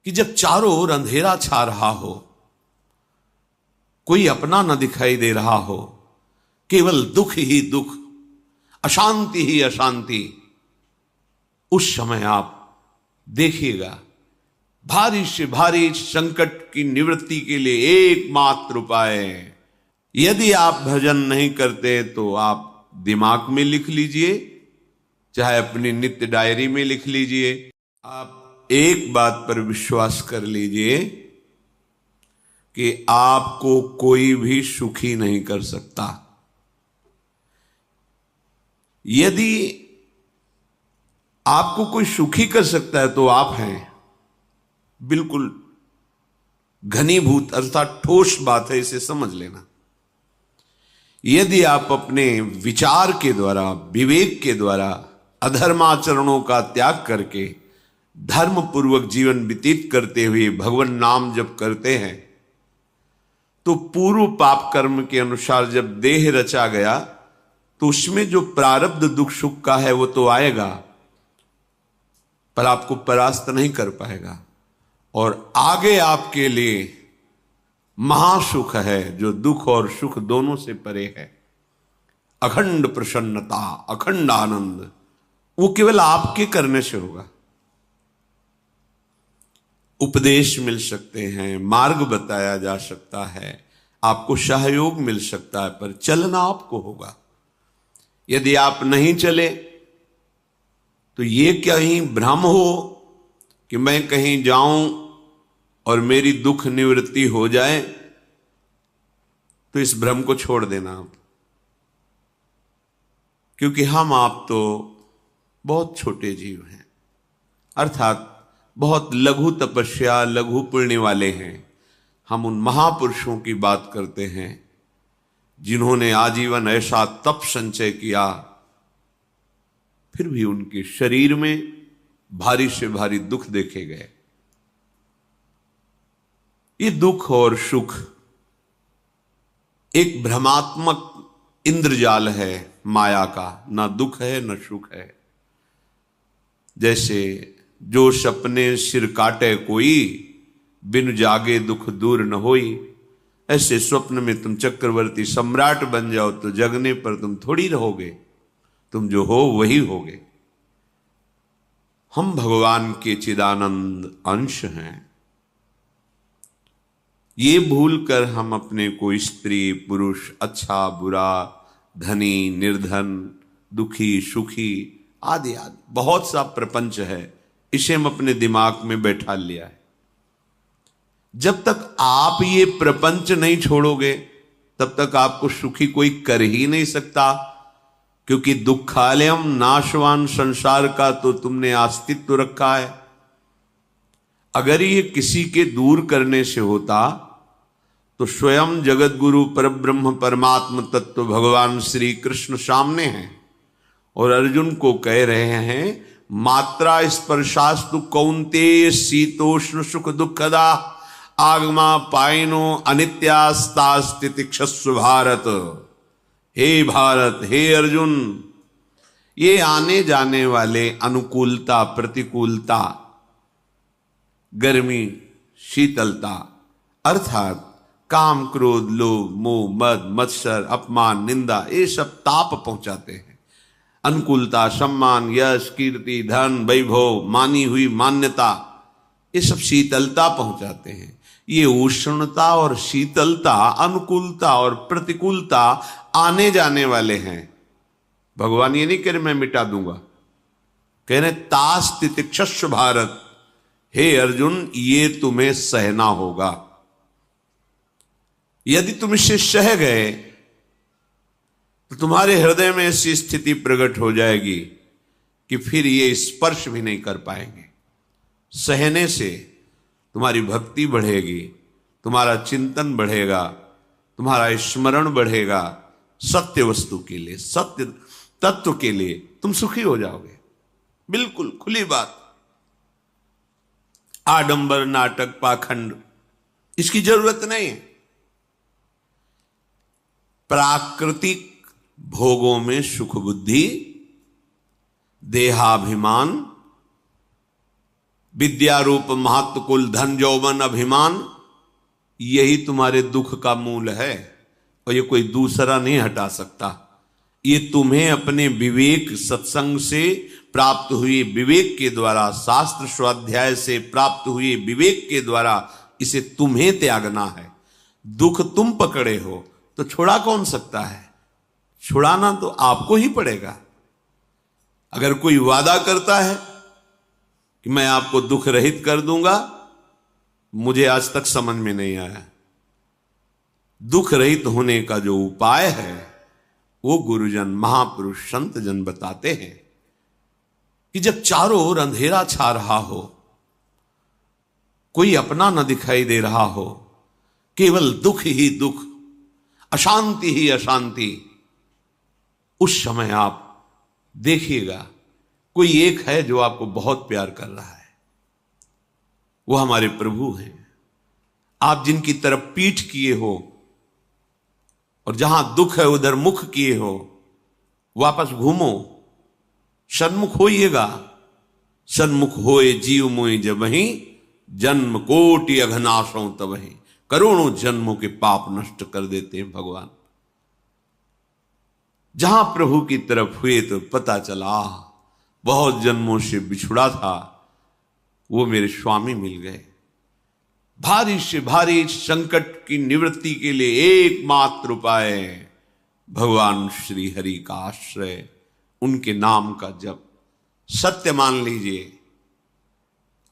कि जब चारों ओर अंधेरा छा रहा हो, कोई अपना न दिखाई दे रहा हो, केवल दुख ही दुख, अशांति ही अशांति, उस समय आप देखिएगा भारी से भारी संकट की निवृत्ति के लिए एकमात्र उपाय है। यदि आप भजन नहीं करते तो आप दिमाग में लिख लीजिए, चाहे अपनी नित्य डायरी में लिख लीजिए। आप एक बात पर विश्वास कर लीजिए कि आपको कोई भी सुखी नहीं कर सकता। यदि आपको कोई सुखी कर सकता है तो आप हैं। बिल्कुल घनीभूत अर्थात ठोस बात है, इसे समझ लेना। यदि आप अपने विचार के द्वारा, विवेक के द्वारा अधर्माचरणों का त्याग करके धर्म पूर्वक जीवन व्यतीत करते हुए भगवान नाम जप करते हैं, तो पूर्व पाप कर्म के अनुसार जब देह रचा गया तो उसमें जो प्रारब्ध दुख सुख का है वो तो आएगा, पर आपको परास्त नहीं कर पाएगा। और आगे आपके लिए महासुख है जो दुख और सुख दोनों से परे है। अखंड प्रसन्नता, अखंड आनंद, वो केवल आपके करने से होगा। उपदेश मिल सकते हैं, मार्ग बताया जा सकता है, आपको सहयोग मिल सकता है, पर चलना आपको होगा। यदि आप नहीं चले तो ये कहीं भ्रम हो कि मैं कहीं जाऊं और मेरी दुख निवृत्ति हो जाए, तो इस भ्रम को छोड़ देना आप। क्योंकि हम आप तो बहुत छोटे जीव हैं, अर्थात बहुत लघु तपस्या, लघु पुण्य वाले हैं। हम उन महापुरुषों की बात करते हैं जिन्होंने आजीवन ऐसा तप संचय किया, फिर भी उनके शरीर में भारी से भारी दुख देखे गए। ये दुख और सुख एक भ्रमात्मक इंद्रजाल है माया का, ना दुख है न सुख है। जैसे जो सपने सिर काटे कोई, बिन जागे दुख दूर न होई। ऐसे स्वप्न में तुम चक्रवर्ती सम्राट बन जाओ तो जगने पर तुम थोड़ी रहोगे, तुम जो हो वही होगे। हम भगवान के चिदानंद अंश हैं। ये भूल कर हम अपने को स्त्री पुरुष, अच्छा बुरा, धनी निर्धन, दुखी सुखी आदि आदि बहुत सा प्रपंच है, इसे हम अपने दिमाग में बैठा लिया है। जब तक आप ये प्रपंच नहीं छोड़ोगे तब तक आपको सुखी कोई कर ही नहीं सकता, क्योंकि दुखालयम नाशवान संसार का तो तुमने अस्तित्व रखा है। अगर ये किसी के दूर करने से होता तो स्वयं जगत गुरु परब्रह्म परमात्म तत्व भगवान श्री कृष्ण सामने हैं और अर्जुन को कह रहे हैं, मात्रा स्पर्शास्तु कौन्तेय शीतोष्ण सुख दुखदा आगमा पायनो अनित्यास्तास्तितिक्षस्व भारत। हे भारत, हे अर्जुन, ये आने जाने वाले अनुकूलता प्रतिकूलता, गर्मी शीतलता, अर्थात काम क्रोध लोभ मोह मद मत्सर अपमान निंदा, ये सब ताप पहुंचाते हैं। अनुकूलता सम्मान यश कीर्ति धन वैभव, मानी हुई मान्यता, ये सब शीतलता पहुंचाते हैं। ये उष्णता और शीतलता, अनुकूलता और प्रतिकूलता आने जाने वाले हैं। भगवान ये नहीं कह रहे मैं मिटा दूंगा, कह रहे तास तितिक्षस्व भारत। हे अर्जुन, ये तुम्हें सहना होगा। यदि तुम इसे सह गए तो तुम्हारे हृदय में ऐसी स्थिति प्रकट हो जाएगी कि फिर ये स्पर्श भी नहीं कर पाएंगे। सहने से तुम्हारी भक्ति बढ़ेगी, तुम्हारा चिंतन बढ़ेगा, तुम्हारा स्मरण बढ़ेगा, सत्य वस्तु के लिए, सत्य तत्व के लिए तुम सुखी हो जाओगे। बिल्कुल खुली बात। आडंबर नाटक पाखंड इसकी जरूरत नहीं है। प्राकृतिक भोगों में सुख बुद्धि, देहाभिमान, विद्या रूप महत्व कुल धन यौवन अभिमान, यही तुम्हारे दुख का मूल है और ये कोई दूसरा नहीं हटा सकता। ये तुम्हें अपने विवेक सत्संग से प्राप्त हुए विवेक के द्वारा, शास्त्र स्वाध्याय से प्राप्त हुए विवेक के द्वारा इसे तुम्हें त्यागना है। दुख तुम पकड़े हो तो छुड़ा कौन सकता है? छुड़ाना तो आपको ही पड़ेगा। अगर कोई वादा करता है कि मैं आपको दुख रहित कर दूंगा, मुझे आज तक समझ में नहीं आया। दुख रहित होने का जो उपाय है वो गुरुजन, महापुरुष, संत जन बताते हैं कि जब चारों ओर अंधेरा छा रहा हो, कोई अपना न दिखाई दे रहा हो, केवल दुख ही दुख, अशांति ही अशांति, उस समय आप देखिएगा कोई एक है जो आपको बहुत प्यार कर रहा है। वो हमारे प्रभु हैं। आप जिनकी तरफ पीठ किए हो और जहां दुख है उधर मुख किए हो, वापस घूमो, सन्मुख होइएगा। सन्मुख होए जीव मोय जब वहीं, जन्म कोटि अघनाशों तब वहीं। करोड़ों जन्मों के पाप नष्ट कर देते हैं भगवान। जहां प्रभु की तरफ हुए तो पता चला बहुत जन्मों से बिछुड़ा था, वो मेरे स्वामी मिल गए। भारी से भारी संकट की निवृत्ति के लिए एकमात्र उपाय भगवान श्री हरि का आश्रय, उनके नाम का जप। सत्य मान लीजिए,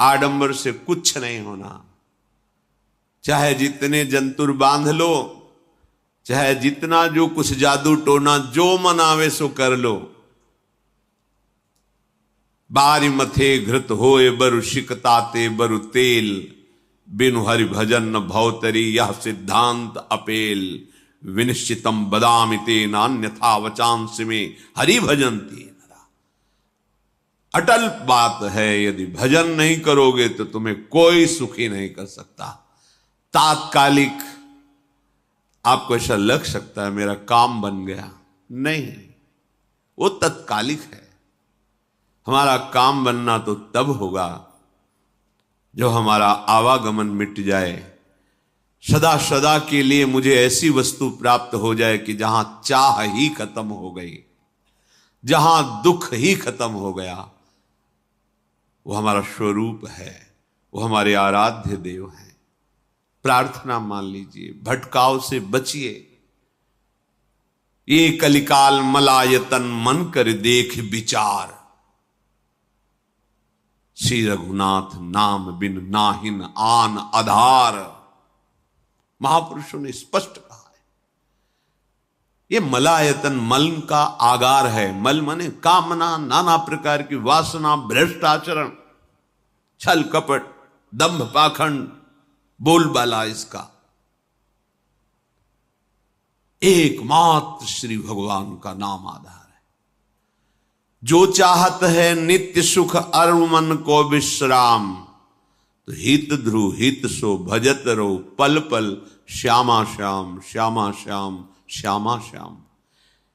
आडंबर से कुछ नहीं होना। चाहे जितने जंतुर बांध लो, चाहे जितना जो कुछ जादू टोना जो मन आवे सो कर लो, बारी मथे घृत होए बरु शिकताते बरु तेल, बिनु हरि भजन न भवतरी यह सिद्धांत अपेल। विनिश्चितम बदामि तेन अन्यथा वचांस में हरि भजन्ति नरा। अटल बात है, यदि भजन नहीं करोगे तो तुम्हें कोई सुखी नहीं कर सकता। तात्कालिक आपको ऐसा लग सकता है मेरा काम बन गया, नहीं, वो तत्कालिक है। हमारा काम बनना तो तब होगा जो हमारा आवागमन मिट जाए, सदा सदा के लिए मुझे ऐसी वस्तु प्राप्त हो जाए कि जहां चाह ही खत्म हो गई, जहां दुख ही खत्म हो गया। वो हमारा स्वरूप है, वो हमारे आराध्य देव हैं। प्रार्थना मान लीजिए, भटकाव से बचिए। ये कलिकाल मलायतन मन कर देख विचार, श्री रघुनाथ नाम बिन नाहिन आन आधार। महापुरुषों ने स्पष्ट कहा है। ये मलायतन मल का आगार है। मल माने कामना, नाना प्रकार की वासना, भ्रष्ट आचरण, छल कपट, दंभ पाखंड, बोलबाला, इसका एकमात्र श्री भगवान का नाम आधार है। जो चाहत है नित्य सुख अरु मन को विश्राम, तो हित ध्रुव हित सो भजत रो पल पल श्यामा श्याम श्यामा श्याम श्यामा श्याम।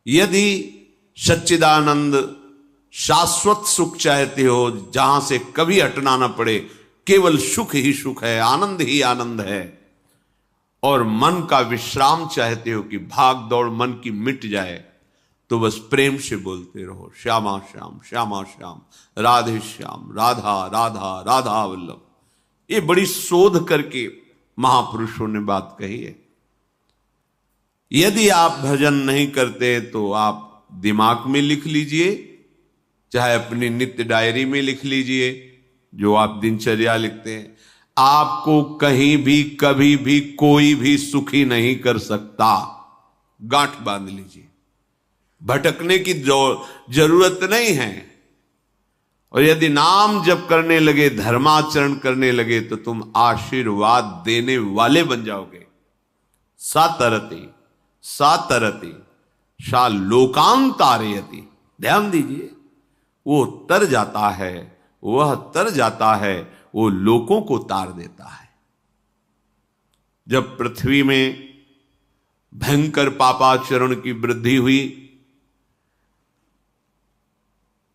यदि सच्चिदानंद शाश्वत सुख चाहते हो, जहां से कभी हटना ना पड़े, केवल सुख ही सुख है, आनंद ही आनंद है, और मन का विश्राम चाहते हो कि भाग दौड़ मन की मिट जाए, तो बस प्रेम से बोलते रहो श्यामा श्याम श्यामा श्याम, राधे श्याम, राधा राधा राधा वल्लभ। ये बड़ी शोध करके महापुरुषों ने बात कही है। यदि आप भजन नहीं करते तो आप दिमाग में लिख लीजिए, चाहे अपनी नित्य डायरी में लिख लीजिए, जो आप दिनचर्या लिखते हैं। आपको कहीं भी कभी भी कोई भी सुखी नहीं कर सकता। गांठ बांध लीजिए, भटकने की जरूरत नहीं है। और यदि नाम जप करने लगे, धर्माचरण करने लगे, तो तुम आशीर्वाद देने वाले बन जाओगे। सातरति सातरति सा लोकांतारयति। ध्यान दीजिए, वो तर जाता है, वह तर जाता है, वो लोकों को तार देता है। जब पृथ्वी में भयंकर पापाचरण की वृद्धि हुई,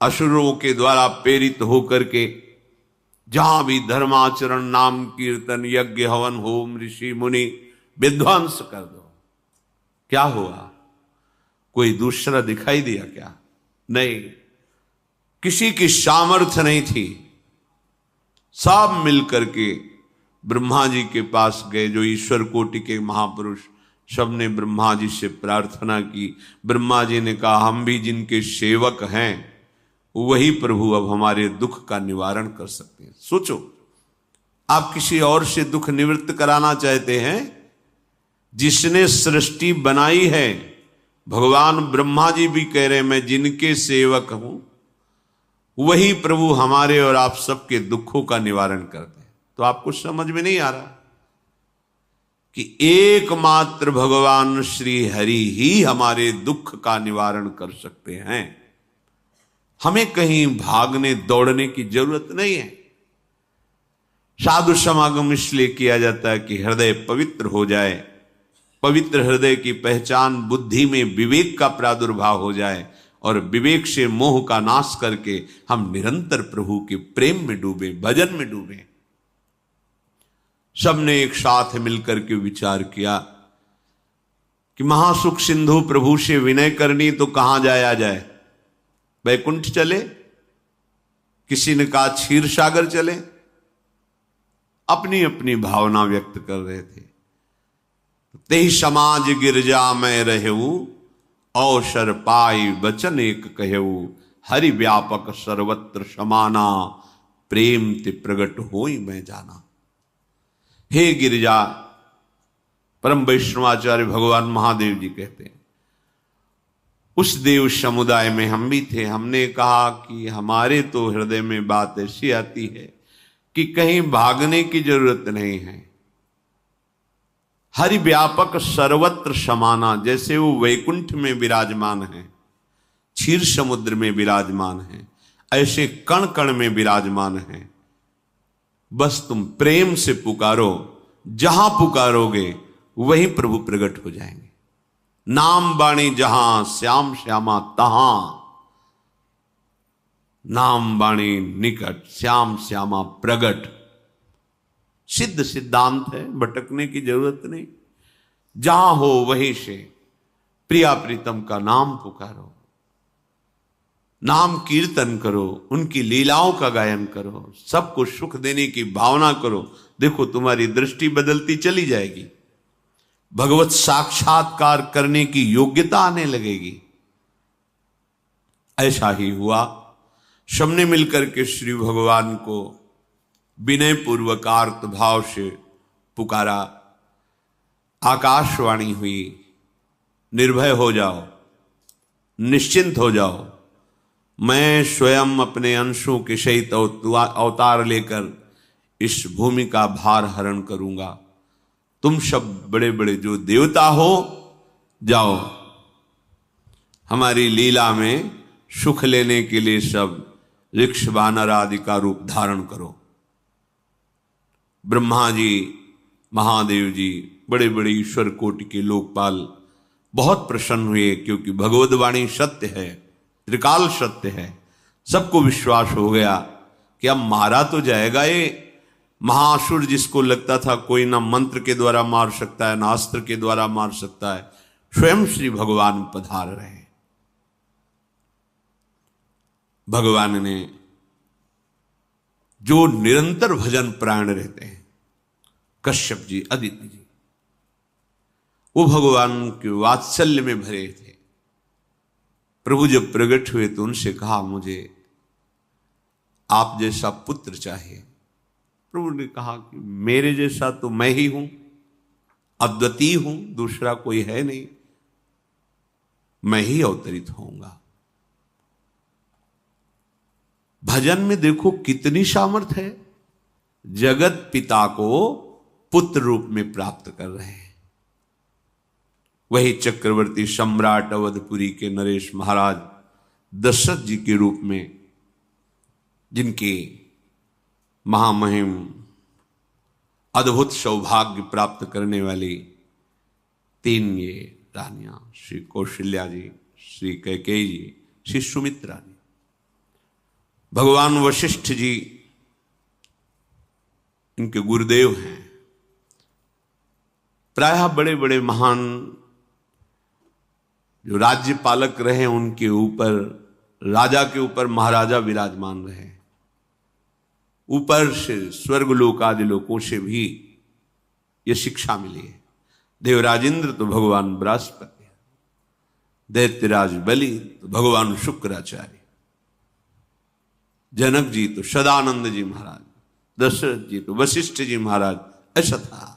असुरों के द्वारा प्रेरित होकर के जहां भी धर्माचरण, नाम कीर्तन, यज्ञ, हवन, होम, ऋषि मुनि विध्वंस कर दो। क्या हुआ? कोई दूसरा दिखाई दिया क्या? नहीं, किसी की सामर्थ्य नहीं थी। सब मिलकर के ब्रह्मा जी के पास गए, जो ईश्वर कोटि के महापुरुष, सबने ब्रह्मा जी से प्रार्थना की। ब्रह्मा जी ने कहा, हम भी जिनके सेवक हैं वही प्रभु अब हमारे दुख का निवारण कर सकते हैं। सोचो, आप किसी और से दुख निवृत्त कराना चाहते हैं? जिसने सृष्टि बनाई है, भगवान ब्रह्मा जी भी कह रहे हैं मैं जिनके सेवक हूं, वही प्रभु हमारे और आप सबके दुखों का निवारण करते हैं। तो आपको समझ में नहीं आ रहा कि एकमात्र भगवान श्री हरि ही हमारे दुख का निवारण कर सकते हैं। हमें कहीं भागने दौड़ने की जरूरत नहीं है। साधु समागम इसलिए किया जाता है कि हृदय पवित्र हो जाए। पवित्र हृदय की पहचान बुद्धि में विवेक का प्रादुर्भाव हो जाए और विवेक से मोह का नाश करके हम निरंतर प्रभु के प्रेम में डूबे, भजन में डूबे। सबने एक साथ मिलकर के विचार किया कि महासुख सिंधु प्रभु से विनय करनी तो कहां जाया जाए? वैकुंठ चले, किसी ने कहा क्षीर सागर चले। अपनी अपनी भावना व्यक्त कर रहे थे। तेहि समाज गिरजा में रहेऊ, अवसर पाई वचन एक कहेऊ, हरि व्यापक सर्वत्र समाना, प्रेम ते प्रगट होई मैं जाना। हे गिरिजा, परम वैष्णवाचार्य भगवान महादेव जी कहते हैं, उस देव समुदाय में हम भी थे। हमने कहा कि हमारे तो हृदय में बात ऐसी आती है कि कहीं भागने की जरूरत नहीं है। हरि व्यापक सर्वत्र समाना, जैसे वो वैकुंठ में विराजमान है, क्षीर समुद्र में विराजमान है, ऐसे कण कण में विराजमान है। बस तुम प्रेम से पुकारो, जहां पुकारोगे वहीं प्रभु प्रकट हो जाएंगे। नाम बाणी जहां श्याम श्यामा तहां, नाम बाणी निकट श्याम श्यामा प्रगट। सिद्ध सिद्धांत है, भटकने की जरूरत नहीं। जहां हो वहीं से प्रिया प्रीतम का नाम पुकारो, नाम कीर्तन करो, उनकी लीलाओं का गायन करो, सबको सुख देने की भावना करो। देखो तुम्हारी दृष्टि बदलती चली जाएगी, भगवत साक्षात्कार करने की योग्यता आने लगेगी। ऐसा ही हुआ। सबने मिलकर के श्री भगवान को विनय पूर्वक आर्त भाव से पुकारा। आकाशवाणी हुई, निर्भय हो जाओ, निश्चिंत हो जाओ, मैं स्वयं अपने अंशों के सहित अवतार लेकर इस भूमि का भार हरण करूंगा। तुम सब बड़े बड़े जो देवता हो, जाओ हमारी लीला में सुख लेने के लिए सब ऋक्ष वानर आदि का रूप धारण करो। ब्रह्मा जी, महादेव जी, बड़े बड़े ईश्वर कोटि के लोकपाल बहुत प्रसन्न हुए, क्योंकि भगवद वाणी सत्य है, त्रिकाल सत्य है। सबको विश्वास हो गया कि अब मारा तो जाएगा ये महासुर, जिसको लगता था कोई ना मंत्र के द्वारा मार सकता है, ना अस्त्र के द्वारा मार सकता है। स्वयं श्री भगवान पधार रहे हैं। भगवान ने जो निरंतर भजन प्राण रहते हैं, कश्यप जी, अदिति जी, वो भगवान के वात्सल्य में भरे थे। प्रभु जब प्रकट हुए तो उनसे कहा, मुझे आप जैसा पुत्र चाहिए। प्रभु ने कहा कि मेरे जैसा तो मैं ही हूं, अद्वितीय हूं, दूसरा कोई है नहीं, मैं ही अवतरित होऊंगा। भजन में देखो कितनी सामर्थ है। जगत पिता को पुत्र रूप में प्राप्त कर रहे हैं। वही चक्रवर्ती सम्राट अवधपुरी के नरेश महाराज दशरथ जी के रूप में, जिनके महामहिम अद्भुत सौभाग्य प्राप्त करने वाली तीन ये रानियां, श्री कौशल्या जी, श्री कैकेयी जी, श्री सुमित्रा जी। भगवान वशिष्ठ जी इनके गुरुदेव हैं। प्रायः बड़े बड़े महान जो राज्य पालक रहे उनके ऊपर, राजा के ऊपर महाराजा विराजमान रहे। ऊपर से स्वर्गलोक आदि लोकों से भी यह शिक्षा मिली है। देवराजेंद्र तो भगवान बृहस्पति, दैत्यराज बलि तो भगवान शुक्राचार्य, जनक जी तो सदानंद जी महाराज, दशरथ जी तो वशिष्ठ जी महाराज। ऐसा था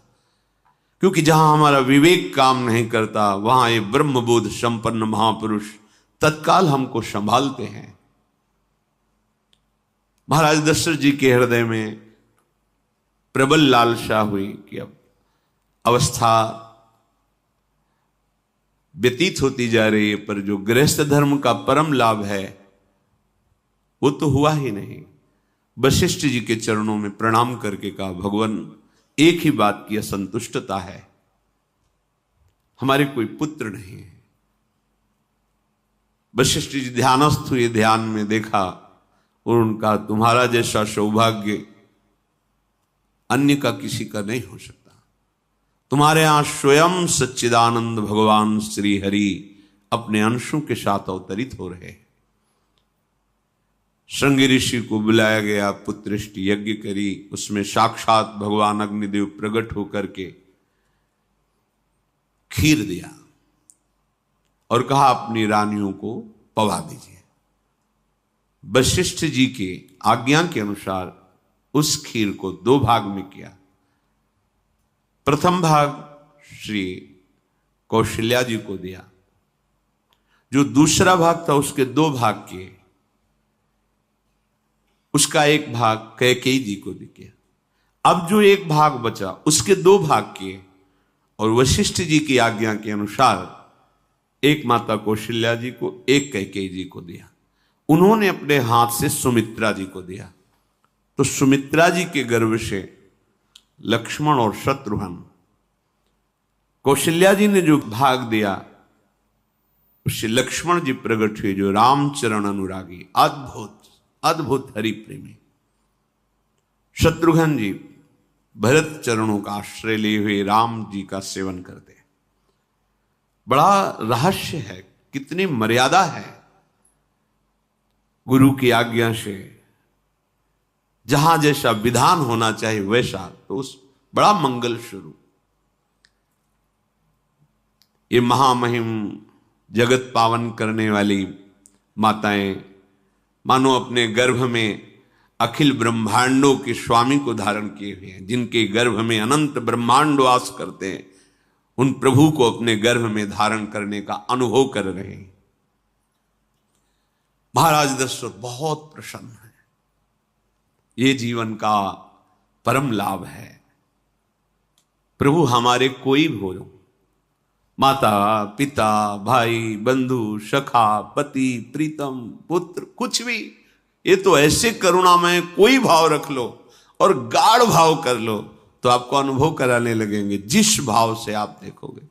क्योंकि जहां हमारा विवेक काम नहीं करता वहां ये ब्रह्मबोध संपन्न महापुरुष तत्काल हमको संभालते हैं। महाराज दशरथ जी के हृदय में प्रबल लालसा हुई कि अब अवस्था व्यतीत होती जा रही है, पर जो गृहस्थ धर्म का परम लाभ है वो तो हुआ ही नहीं। वशिष्ठ जी के चरणों में प्रणाम करके कहा, भगवान एक ही बात की असंतुष्टता है, हमारे कोई पुत्र नहीं है। वशिष्ठ जी ध्यानस्थ हुए, ध्यान में देखा और उनका, तुम्हारा जैसा सौभाग्य अन्य का किसी का नहीं हो सकता। तुम्हारे यहां स्वयं सच्चिदानंद भगवान श्री हरि अपने अंशों के साथ अवतरित हो रहे हैं। श्रृंगी ऋषि को बुलाया गया, पुत्रेष्टि यज्ञ करी, उसमें साक्षात भगवान अग्निदेव प्रकट होकर के खीर दिया और कहा अपनी रानियों को पवा दीजिए। वशिष्ठ जी के आज्ञा के अनुसार उस खीर को 2 भाग में किया। प्रथम भाग श्री कौशल्या जी को दिया, जो दूसरा भाग था उसके 2 भाग किए, उसका 1 भाग कैकेयी जी को दिया। अब जो 1 भाग बचा उसके 2 भाग किए और वशिष्ठ जी की आज्ञा के अनुसार एक माता कौशल्या जी को, एक कैकेयी जी को दिया। उन्होंने अपने हाथ से सुमित्रा जी को दिया। तो सुमित्रा जी के गर्भ से लक्ष्मण और शत्रुघ्न, कौशल्या जी ने जो भाग दिया उससे लक्ष्मण जी प्रकट हुए, जो रामचरण अनुरागी, अद्भुत अद्भुत हरि प्रेमी। शत्रुघ्न जी भरत चरणों का आश्रय लिए हुए राम जी का सेवन करते हैं। बड़ा रहस्य है, कितनी मर्यादा है गुरु की आज्ञा से। जहां जैसा विधान होना चाहिए वैसा, तो उस बड़ा मंगल स्वरूप। ये महामहिम जगत पावन करने वाली माताएं मानो अपने गर्भ में अखिल ब्रह्मांडों के स्वामी को धारण किए हुए हैं। जिनके गर्भ में अनंत ब्रह्मांड वास करते हैं, उन प्रभु को अपने गर्भ में धारण करने का अनुभव कर रहे हैं। महाराज दशरथ बहुत प्रसन्न है। ये जीवन का परम लाभ है। प्रभु हमारे कोई भी हो, माता पिता भाई बंधु सखा पति प्रीतम पुत्र, कुछ भी, ये तो ऐसे करुणामय कोई भाव रख लो और गाढ़ भाव कर लो तो आपको अनुभव कराने लगेंगे। जिस भाव से आप देखोगे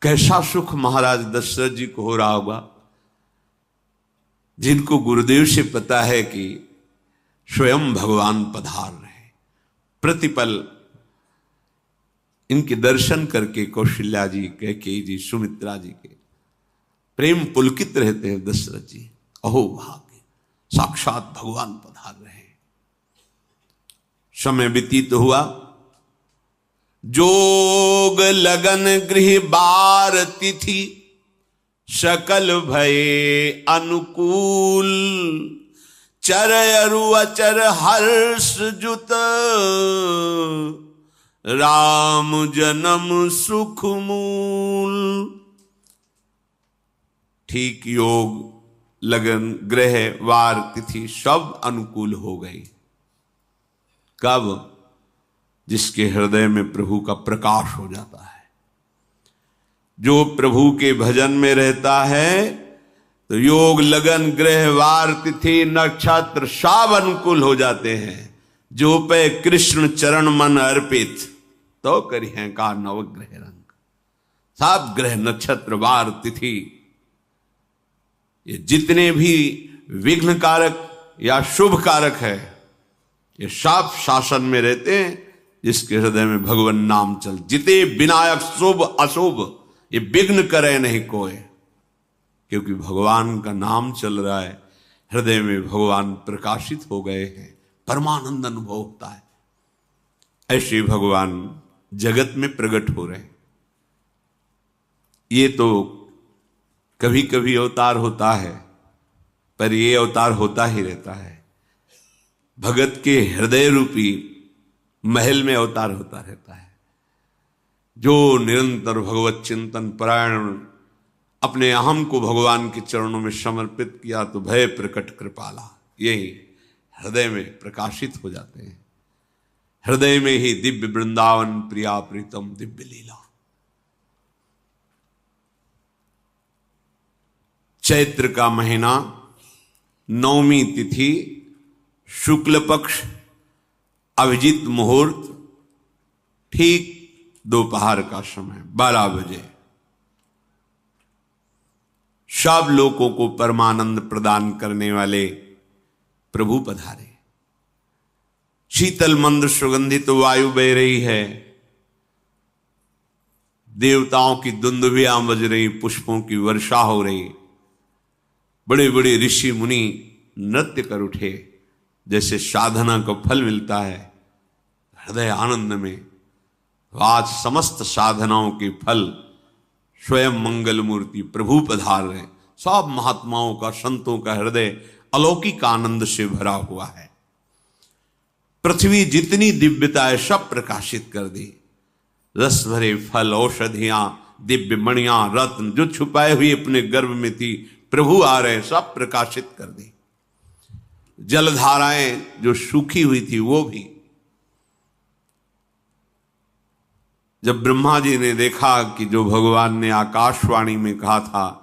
कैसा सुख महाराज दशरथ जी को हो रहा होगा, जिनको गुरुदेव से पता है कि स्वयं भगवान पधार रहे। प्रतिपल इनके दर्शन करके कौशल्या जी, कैकेयी जी, सुमित्रा जी के प्रेम पुलकित रहते हैं। दशरथ जी, अहो भाग्य, साक्षात भगवान पधार रहे। समय व्यतीत हुआ, जोग लगन गृह बार तिथि, सकल भये अनुकूल, चर अरु अचर हर्ष जुत, राम जन्म सुख मूल। ठीक योग लगन ग्रह वार तिथि सब अनुकूल हो गई। कब? जिसके हृदय में प्रभु का प्रकाश हो जाता है। जो प्रभु के भजन में रहता है तो योग लगन ग्रह वार तिथि नक्षत्र सब अनुकूल हो जाते हैं। जो पे कृष्ण चरण मन अर्पित, तो करी हैं का नवग्रह रंग। सब ग्रह नक्षत्र वार तिथि, ये जितने भी विघ्न कारक या शुभ कारक है, ये सब शासन में रहते हैं जिसके हृदय में भगवान नाम चल। जिते विनायक शुभ अशुभ ये विघ्न करे नहीं कोई, क्योंकि भगवान का नाम चल रहा है, हृदय में भगवान प्रकाशित हो गए हैं, परमानंद अनुभव होता है। ऐसे भगवान जगत में प्रकट हो रहे हैं। ये तो कभी कभी अवतार होता है, पर ये अवतार होता ही रहता है। भगत के हृदय रूपी महल में अवतार होता रहता है। जो निरंतर भगवत चिंतन परायण अपने अहम को भगवान के चरणों में समर्पित किया तो भय प्रकट कृपाला, यही हृदय में प्रकाशित हो जाते हैं। हृदय में ही दिव्य वृंदावन प्रिया प्रीतम दिव्य लीला। चैत्र का महीना, नवमी तिथि, शुक्ल पक्ष, अभिजीत मुहूर्त, ठीक दोपहर का समय 12 बजे सब लोगों को परमानंद प्रदान करने वाले प्रभु पधारे। शीतल मंद सुगंधित वायु बह रही है, देवताओं की दुंदुभियां बज रही, पुष्पों की वर्षा हो रही, बड़े बड़े ऋषि मुनि नृत्य कर उठे। जैसे साधना का फल मिलता है हृदय आनंद में, आज समस्त साधनाओं के फल स्वयं मंगल मूर्ति प्रभु पधार रहे। सब महात्माओं का, संतों का हृदय अलौकिक आनंद से भरा हुआ है। पृथ्वी जितनी दिव्यता है सब प्रकाशित कर दी। रस भरे फल, औषधियां, दिव्य मणियां, रत्न जो छुपाए हुए अपने गर्भ में थी, प्रभु आ रहे, सब प्रकाशित कर दी। जलधाराएं जो सूखी हुई थी वो भी। जब ब्रह्मा जी ने देखा कि जो भगवान ने आकाशवाणी में कहा था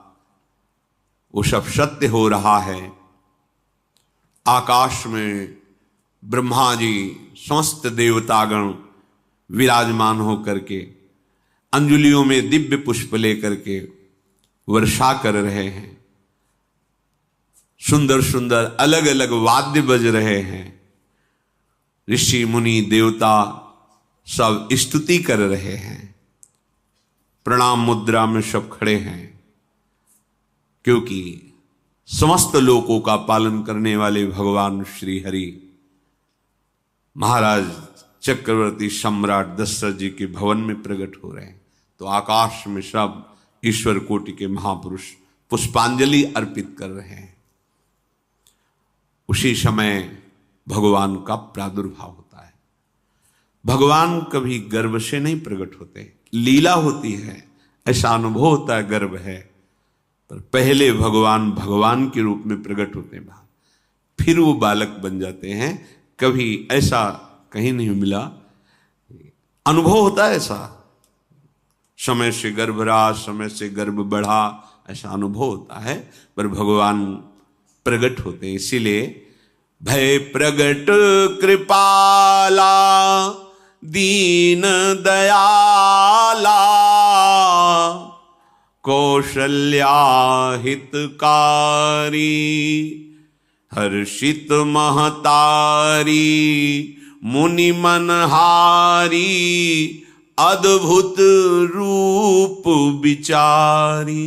वो सब सत्य हो रहा है, आकाश में ब्रह्मा जी समस्त देवतागण विराजमान होकर के अंजलियों में दिव्य पुष्प लेकर के वर्षा कर रहे हैं, सुंदर सुंदर अलग अलग वाद्य बज रहे हैं, ऋषि मुनि देवता सब स्तुति कर रहे हैं, प्रणाम मुद्रा में सब खड़े हैं, क्योंकि समस्त लोकों का पालन करने वाले भगवान श्री हरि महाराज चक्रवर्ती सम्राट दशरथ जी के भवन में प्रकट हो रहे हैं। तो आकाश में सब ईश्वर कोटि के महापुरुष पुष्पांजलि अर्पित कर रहे हैं। उसी समय भगवान का प्रादुर्भाव होता है। भगवान कभी गर्भ से नहीं प्रकट होते, लीला होती है, ऐसा अनुभव होता है गर्भ है, पर पहले भगवान भगवान के रूप में प्रकट होते हैं, फिर वो बालक बन जाते हैं। कभी ऐसा कहीं नहीं मिला, अनुभव होता है ऐसा, समय से गर्भ रहा, समय से गर्भ बढ़ा, ऐसा अनुभव होता है, पर भगवान प्रकट होते हैं। इसीलिए भय प्रगट कृपाला दीन दयाला कौशल्या हितकारी हर्षित महतारी मुनि मनहारी अद्भुत रूप विचारी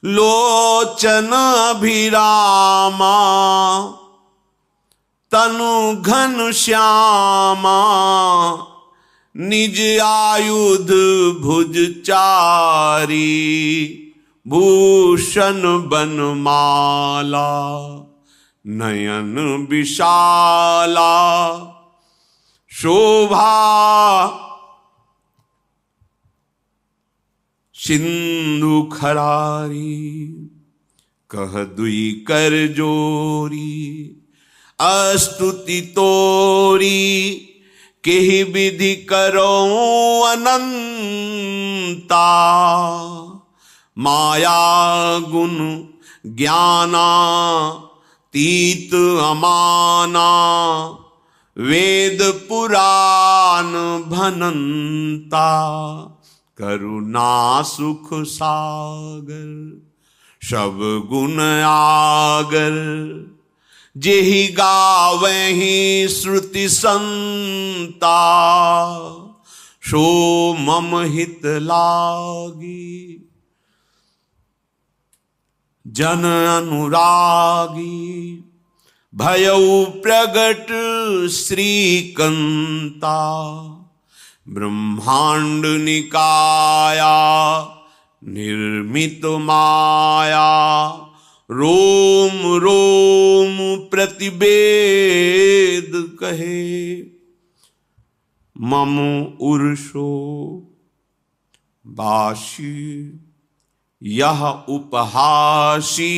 लोचन अभिरामा तनु घन श्यामा निज आयुध भुज चारी भूषण बनमाला नयन विशाला शोभा सिंधु खरारी कह दुई कर जोरी अस्तुति तोरी केहि विधि करो अनंता माया गुण ज्ञाना तीत अमाना वेद पुराण भनंता करुणा सुख सागर सब गुण आगर जेहि गावहि श्रुति संता, सो मम हित लागी। जन अनुरागी भयउ प्रगट श्रीकंता, ब्रह्मांड निकाया निर्मित माया, रोम रोम प्रतिवेद कहे। मम उर्षो बाशी यह उपहासी,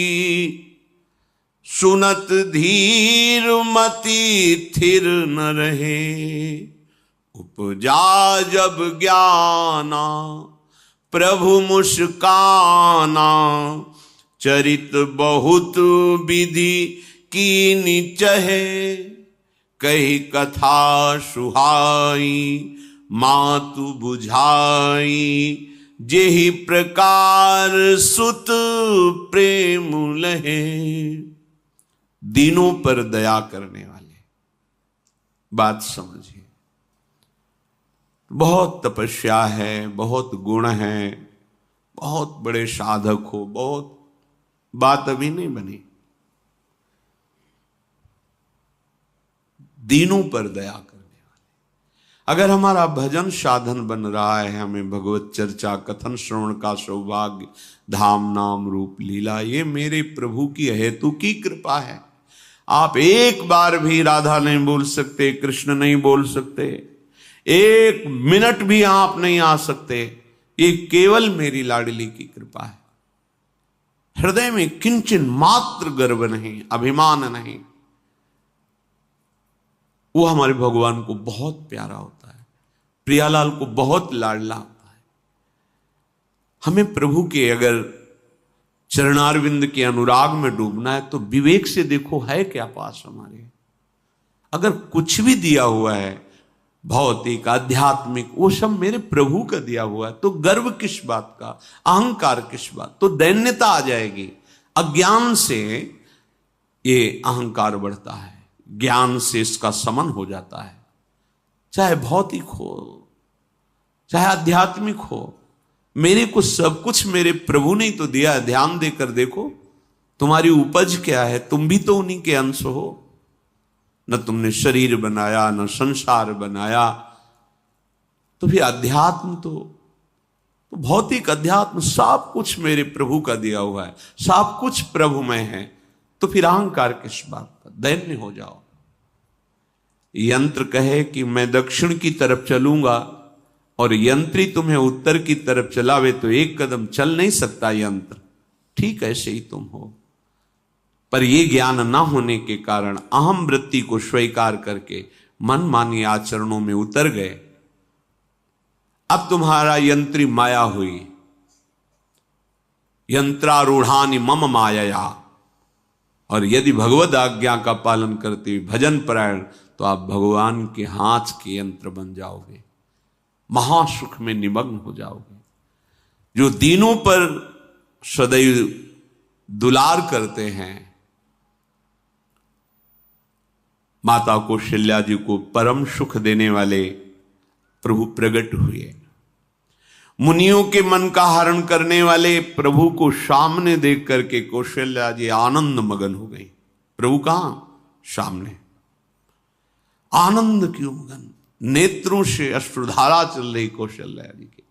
सुनत धीर मति थिर न रहे। उपजा जब ज्ञाना प्रभु मुस्काना, चरित बहुत विधि कीनि चहे। कही कथा सुहाई मातु बुझाई, जेहि प्रकार सुत प्रेम लहे। दीनों पर दया करने वाले, बात समझिए। बहुत तपस्या है, बहुत गुण है, बहुत बड़े साधक हो, बहुत बात अभी नहीं बनी। दीनों पर दया करने वाले। अगर हमारा भजन साधन बन रहा है, हमें भगवत चर्चा कथन श्रवण का सौभाग्य, धाम नाम रूप लीला, ये मेरे प्रभु की हेतु की कृपा है। आप एक बार भी राधा नहीं बोल सकते, कृष्ण नहीं बोल सकते, एक मिनट भी आप नहीं आ सकते, ये केवल मेरी लाडली की कृपा है। हृदय में किंचन मात्र गर्व नहीं, अभिमान नहीं। वो हमारे भगवान को बहुत प्यारा होता है, प्रियालाल को बहुत लाडला होता है। हमें प्रभु के अगर चरणारविंद के अनुराग में डूबना है तो विवेक से देखो है क्या पास हमारे। अगर कुछ भी दिया हुआ है भौतिक आध्यात्मिक, वो सब मेरे प्रभु का दिया हुआ है, तो गर्व किस बात का, अहंकार किस बात, तो दैन्यता आ जाएगी। अज्ञान से ये अहंकार बढ़ता है, ज्ञान से इसका समन हो जाता है। चाहे भौतिक हो चाहे आध्यात्मिक हो, मेरे को सब कुछ मेरे प्रभु ने तो दिया है। ध्यान देकर देखो तुम्हारी उपज क्या है, तुम भी तो उन्हीं के अंश हो। न तुमने शरीर बनाया, न संसार बनाया, तो फिर अध्यात्म तो भौतिक अध्यात्म सब कुछ मेरे प्रभु का दिया हुआ है, सब कुछ प्रभु में है। तो फिर अहंकार किस बात का, दैन्य हो जाओ। यंत्र कहे कि मैं दक्षिण की तरफ चलूंगा और यंत्री तुम्हें उत्तर की तरफ चलावे तो एक कदम चल नहीं सकता यंत्र। ठीक ऐसे ही तुम हो, पर यह ज्ञान ना होने के कारण अहम वृत्ति को स्वीकार करके मनमानी आचरणों में उतर गए। अब तुम्हारा यंत्री माया हुई, यंत्रारूढ़ानि मम माया। और यदि भगवद आज्ञा का पालन करते हुए भजन परायण, तो आप भगवान के हाथ के यंत्र बन जाओगे, महासुख में निमग्न हो जाओगे। जो दीनों पर सदैव दुलार करते हैं, माता कौशल्या जी को परम सुख देने वाले प्रभु प्रकट हुए। मुनियों के मन का हरण करने वाले प्रभु को सामने देख करके कौशल्या जी आनंद मगन हो गई। प्रभु कहां? सामने। आनंद क्यों मगन? नेत्रों से अश्रुधारा चल रही कौशल्या जी के।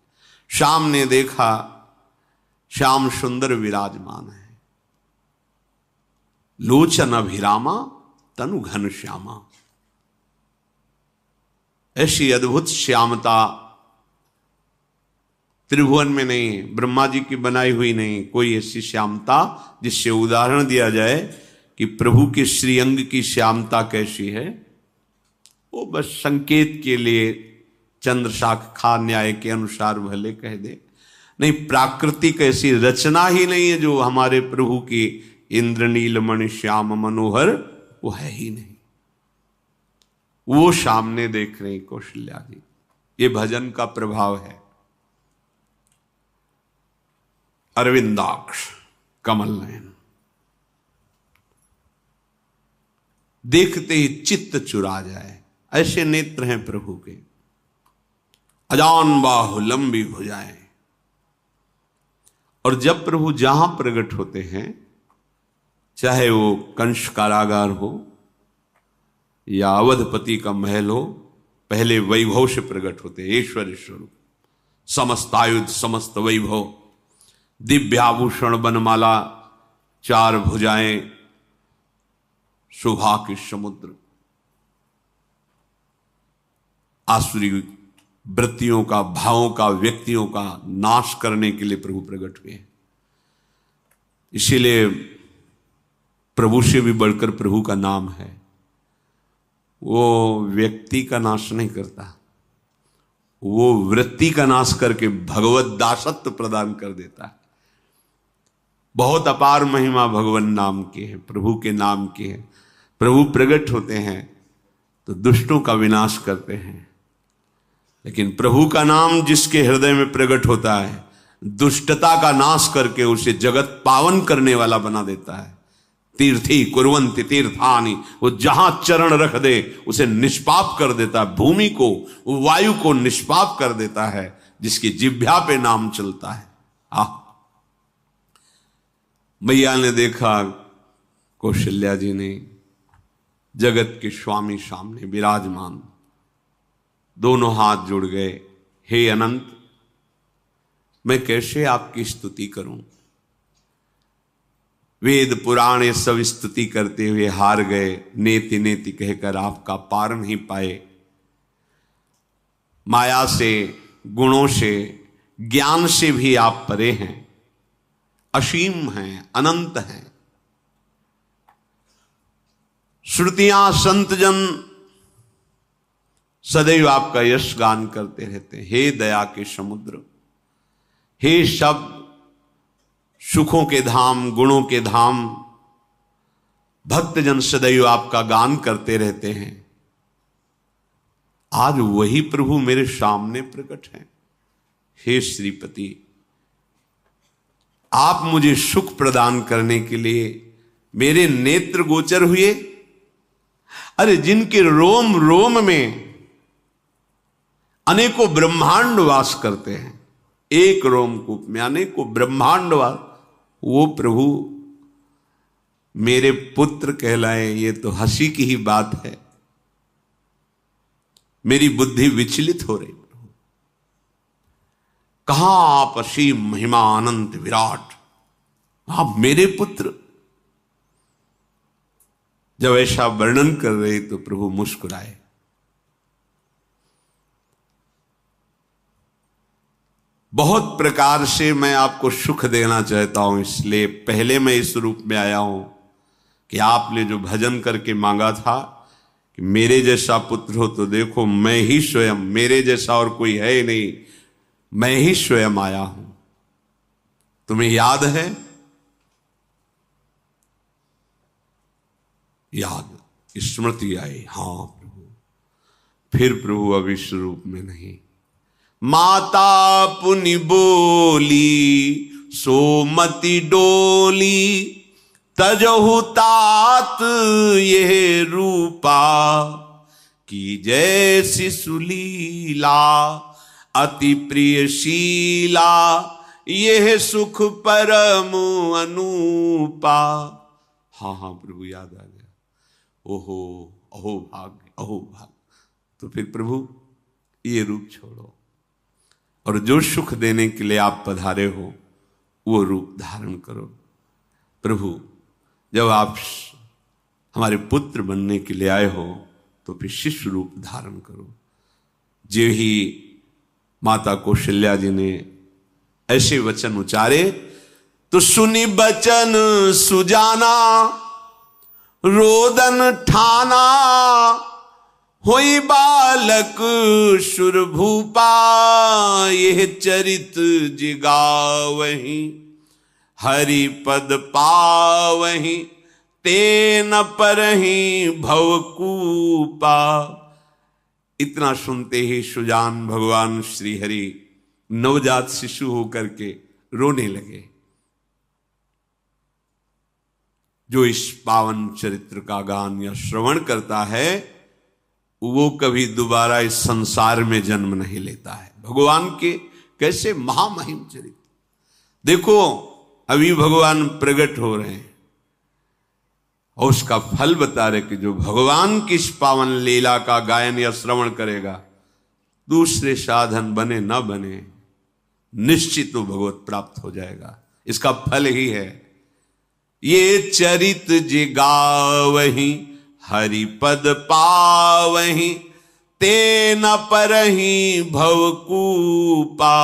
सामने देखा श्याम सुंदर विराजमान है, लोचन अभिरामा तनु घन श्यामा। ऐसी अद्भुत श्यामता त्रिभुवन में नहीं, ब्रह्मा जी की बनाई हुई नहीं कोई ऐसी श्यामता जिससे उदाहरण दिया जाए कि प्रभु के श्रीअंग की श्यामता कैसी है। वो बस संकेत के लिए चंद्र शाखा न्याय के अनुसार भले कह दे, नहीं प्राकृतिक ऐसी रचना ही नहीं है जो हमारे प्रभु की इंद्रनीलमणि श्याम मनोहर, वो है ही नहीं। वो सामने देख रहे कौशल्या जी। ये भजन का प्रभाव है। अरविंदाक्ष, कमल नयन। देखते ही चित्त चुरा जाए, ऐसे नेत्र हैं प्रभु के। अजान बाहु लंबी भुजाएं। और जब प्रभु जहां प्रकट होते हैं, चाहे वो कंस कारागार हो या अवधपति का महल हो, पहले वैभव से प्रकट होते हैं। ईश्वर स्वरूप, समस्त आयुध, समस्त वैभव, दिव्याभूषण, बनमाला, 4 भुजाएं, शोभा के समुद्र, आसुरी वृत्तियों का, भावों का, व्यक्तियों का नाश करने के लिए प्रभु प्रकट हुए हैं। इसीलिए प्रभु से भी बढ़कर प्रभु का नाम है। वो व्यक्ति का नाश नहीं करता, वो वृत्ति का नाश करके भगवत दासत्व प्रदान कर देता है। बहुत अपार महिमा भगवान नाम की है, प्रभु के नाम की है। प्रभु प्रकट होते हैं तो दुष्टों का विनाश करते हैं, लेकिन प्रभु का नाम जिसके हृदय में प्रकट होता है, दुष्टता का नाश करके उसे जगत पावन करने वाला बना देता है। तीर्थी कुर्वन्ति तीर्थानि, वो जहां चरण रख दे उसे निष्पाप कर देता है। भूमि को, वायु को निष्पाप कर देता है, जिसकी जिह्वा पे नाम चलता है। मैया ने देखा, कौशल्या जी ने, जगत के स्वामी सामने विराजमान, दोनों हाथ जुड़ गए। हे अनंत, मैं कैसे आपकी स्तुति करूं? वेद पुराण ये सब स्तुति करते हुए हार गए। नेति नेति कहकर आपका पार नहीं पाए। माया से, गुणों से, ज्ञान से भी आप परे हैं, असीम हैं, अनंत हैं। श्रुतियां, संतजन सदैव आपका यश गान करते रहते हैं। हे दया के समुद्र, हे शब्द, सुखों के धाम, गुणों के धाम, भक्तजन सदैव आपका गान करते रहते हैं। आज वही प्रभु मेरे सामने प्रकट हैं। हे श्रीपति, आप मुझे सुख प्रदान करने के लिए मेरे नेत्र गोचर हुए। अरे जिनके रोम रोम में अनेकों ब्रह्मांड वास करते हैं, एक रोमकूप में अनेकों ब्रह्मांड वास, वो प्रभु मेरे पुत्र कहलाए, ये तो हंसी की ही बात है। मेरी बुद्धि विचलित हो रही। प्रभु कहां आप असीम महिमा अनंत विराट, आप मेरे पुत्र। जब ऐसा वर्णन कर रहे तो प्रभु मुस्कुराए। बहुत प्रकार से मैं आपको सुख देना चाहता हूं, इसलिए पहले मैं इस रूप में आया हूं कि आपने जो भजन करके मांगा था कि मेरे जैसा पुत्र हो, तो देखो मैं ही स्वयं, मेरे जैसा और कोई है ही नहीं, मैं ही स्वयं आया हूं। तुम्हें याद है? याद, स्मृति आई। हां प्रभु। फिर प्रभु अब इस रूप में नहीं। माता पुनि बोली सोमति डोली, तजहु तात ये रूपा, की जैसी सुलीला अति प्रियशीला, यह सुख परम अनूपा। हाँ हाँ प्रभु याद आ गया। ओहो, अहो भाग्य, अहो भाग्य। तो फिर प्रभु ये रूप छोड़ो, और जो सुख देने के लिए आप पधारे हो वो रूप धारण करो। प्रभु जब आप हमारे पुत्र बनने के लिए आए हो तो फिर शिष्य रूप धारण करो। जो ही माता कौशल्या जी ने ऐसे वचन उचारे तो सुनी बचन सुजाना, रोदन ठाना, होई बालक सुरभूपा, यह चरित जिगावहीं, हरि पद पावहीं, तेन परहीं भवकूपा। इतना सुनते ही सुजान भगवान श्री हरि नवजात शिशु होकर के रोने लगे। जो इस पावन चरित्र का गान या श्रवण करता है वो कभी दोबारा इस संसार में जन्म नहीं लेता है। भगवान के कैसे महामहिम चरित्र देखो, अभी भगवान प्रकट हो रहे हैं और उसका फल बता रहे कि जो भगवान की इस पावन लीला का गायन या श्रवण करेगा, दूसरे साधन बने न बने, निश्चित वो भगवत प्राप्त हो जाएगा। इसका फल ही है ये चरित जे गावहीं हरिपद पावहीं, ते न परहीं भवकूपा।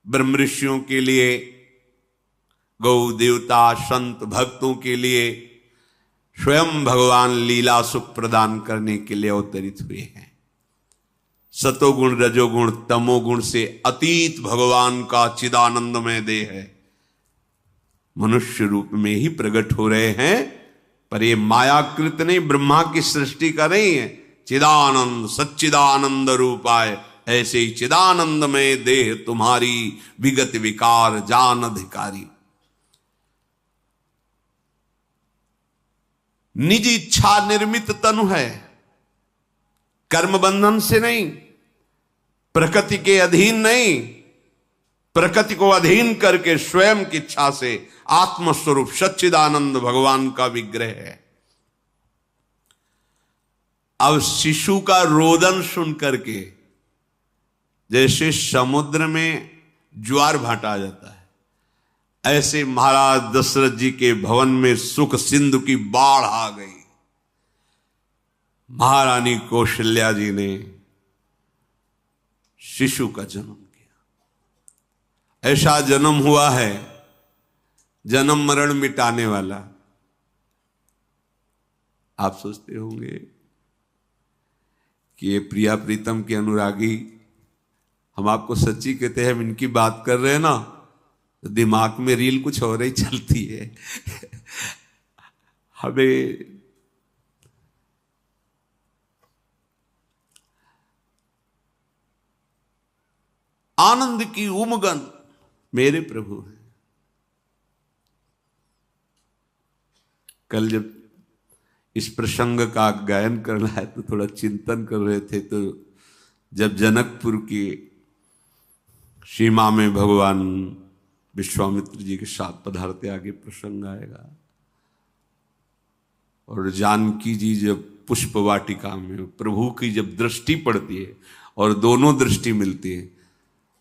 ब्रह्म ऋषियों के लिए, गौ देवता संत भक्तों के लिए स्वयं भगवान लीला सुख प्रदान करने के लिए अवतरित हुए हैं। सतोगुण रजोगुण तमोगुण से अतीत भगवान का चिदानंदमय देह है, मनुष्य रूप में ही प्रकट हो रहे हैं। पर ये मायाकृत नहीं, ब्रह्मा की सृष्टि का नहीं है। चिदानंद सच्चिदानंद रूपाय, ऐसे ही चिदानंदमय देह तुम्हारी विगत विकार जान अधिकारी। निज इच्छा निर्मित तनु है, कर्म बंधन से नहीं, प्रकृति के अधीन नहीं, प्रकृति को अधीन करके स्वयं की इच्छा से आत्मस्वरूप सच्चिदानंद भगवान का विग्रह है। अब शिशु का रोदन सुन करके जैसे समुद्र में ज्वार भाटा आ जाता है, ऐसे महाराज दशरथ जी के भवन में सुख सिंधु की बाढ़ आ गई। महारानी कौशल्या जी ने शिशु का जन्म किया। ऐसा जन्म हुआ है जन्म मरण मिटाने वाला। आप सोचते होंगे कि ये प्रिया प्रीतम के अनुरागी, हम आपको सच्ची कहते हैं, हम इनकी बात कर रहे हैं ना तो दिमाग में रील कुछ और ही चलती है। हमें आनंद की उमगन मेरे प्रभु है। कल जब इस प्रसंग का गायन करना है तो थोड़ा चिंतन कर रहे थे, तो जब जनकपुर की सीमा में भगवान विश्वामित्र जी के साथ पधारते, आगे प्रसंग आएगा, और जानकी जी जब पुष्प वाटिका में प्रभु की जब दृष्टि पड़ती है और दोनों दृष्टि मिलती है,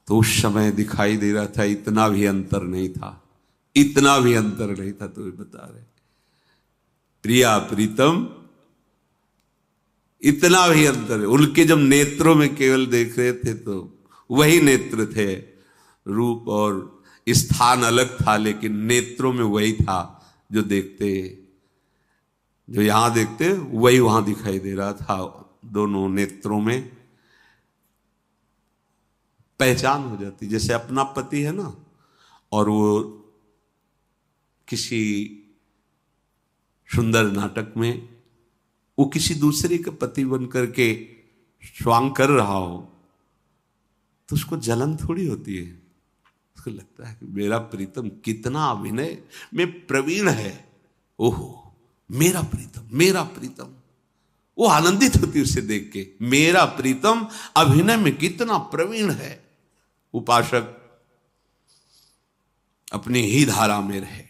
तो उस समय दिखाई दे रहा था इतना भी अंतर नहीं था, इतना भी अंतर नहीं था। तो ये बता रहे प्रिया प्रीतम, इतना भी अंतर है। उनके जब नेत्रों में केवल देख रहे थे तो वही नेत्र थे, रूप और स्थान अलग था, लेकिन नेत्रों में वही था जो देखते, जो यहां देखते वही वहां दिखाई दे रहा था। दोनों नेत्रों में पहचान हो जाती, जैसे अपना पति है ना, और वो किसी सुंदर नाटक में वो किसी दूसरे के पति बन करके स्वांग कर रहा हो तो उसको जलन थोड़ी होती है, उसको लगता है कि मेरा प्रीतम कितना अभिनय में प्रवीण है, ओहो मेरा प्रीतम, मेरा प्रीतम। वो आनंदित होती है उसे देख के, मेरा प्रीतम अभिनय में कितना प्रवीण है। उपासक अपनी ही धारा में रहे।